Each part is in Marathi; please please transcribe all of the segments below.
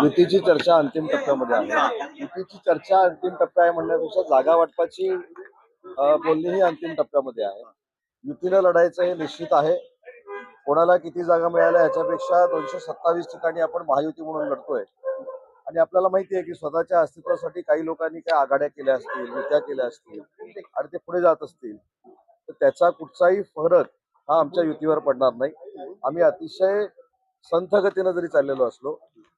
युतीची चर्चा अंतिम टप्प्यामध्ये आहे. युतीची चर्चा अंतिम टप्प्या आहे म्हणण्यापेक्षा जागा वाटपाची बोलणी ही अंतिम टप्प्यामध्ये आहे. युतीनं लढायचं हे निश्चित आहे. कोणाला किती जागा मिळाल्या याच्यापेक्षा 227 ठिकाणी आपण महायुती म्हणून लढतोय. आणि आपल्याला माहिती आहे की स्वतःच्या अस्तित्वासाठी काही लोकांनी काय आघाड्या केल्या असतील, युत्या केल्या असतील आणि ते पुढे जात असतील, तर त्याचा कुठचाही फरक हा आमच्या युतीवर पडणार नाही. आम्ही अतिशय संथ गतीनं जरी चाललेलो असलो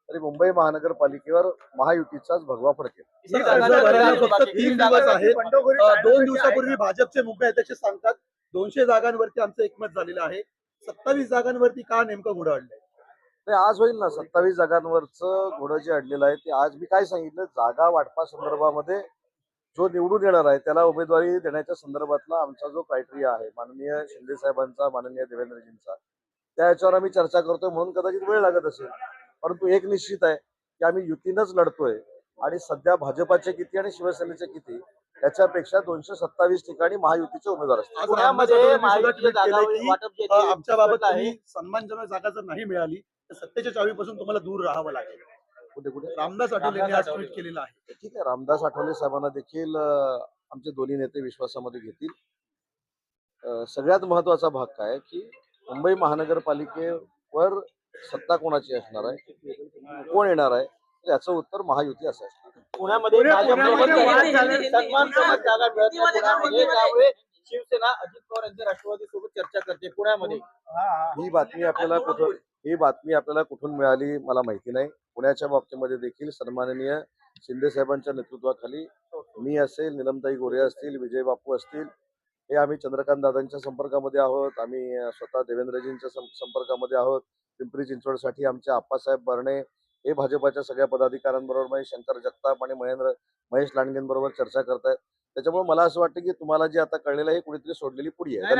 तरी मुंबई महानगरपालिकेवर महायुतीचाच भगवा फरक आहे. फक्त 3 दिवस आहेत. 2 दिवसापूर्वी भाजपचे मुख्य अध्यक्ष सांगतात 200 जागांवरती आमचं एकमत झालेलं आहे. 27 जागांवरती का नेमकं घोडं अडलंय? ते आज होईल ना. 27 जागांवरचं घोडं जे अडलेलं आहे ते आज मी काय सांगितलं, जागा वाटपा संदर्भामध्ये जो निवडून येणार आहे त्याला उमेदवारी देण्याच्या संदर्भातला आमचा जो क्रायटेरिया आहे माननीय शिंदे साहेबांचा, माननीय देवेंद्रजींचा, त्या याच्यावर आम्ही चर्चा करतोय म्हणून कदाचित वेळ लागत असेल. परंतु एक निश्चित आहे की आम्ही युतीनंच लढतोय आणि सध्या भाजपाचे किती आणि शिवसेनेचे किती त्याच्यापेक्षा 227 ठिकाणी महायुतीचे उमेदवार असतात. आमच्या बाबत तुम्ही सन्मानजनक जागा जर नाही मिळाली तर सत्तेच्या चावीपासून तुम्हाला दूर राहावं लागेल. कुठे कुठे रामदास आठवलेंनी आज ट्विट केलेलं आहे. ठीक आहे, रामदास आठवले साहेबांना देखील आमचे दोन्ही नेते विश्वासामध्ये घेतील. सगळ्यात महत्वाचा भाग काय की मुंबई महानगरपालिकेवर सत्ता कोणाची असणार आहे, कोण येणार आहे, याचं उत्तर महायुती असं असणार. पुण्यामध्ये त्यामुळे शिवसेना अजित पवार यांच्या राष्ट्रवादी सोबत चर्चा करते पुण्यामध्ये. ही बातमी आपल्याला कुठून मिळाली मला माहिती नाही. पुण्याच्या बाबतीमध्ये देखील सन्माननीय शिंदे साहेबांच्या नेतृत्वाखाली मी असेल, निलमताई गोरे असतील, विजय बापू असतील, हे आम्ही चंद्रकांत दादांच्या संपर्कामध्ये आहोत. आम्ही स्वतः देवेंद्रजींच्या संपर्कामध्ये आहोत. पिंपरी चिंचवडसाठी आमचे आप्पासाहेब बर्णे हे भाजपाच्या सगळ्या पदाधिकाऱ्यांबरोबर म्हणजे शंकर जगताप आणि महेश लांडगेंबरोबर चर्चा करतायत. त्याच्यामुळे मला असं वाटतं की तुम्हाला जे आता कळलेलं आहे कुणीतरी सोडलेली पुडी आहे.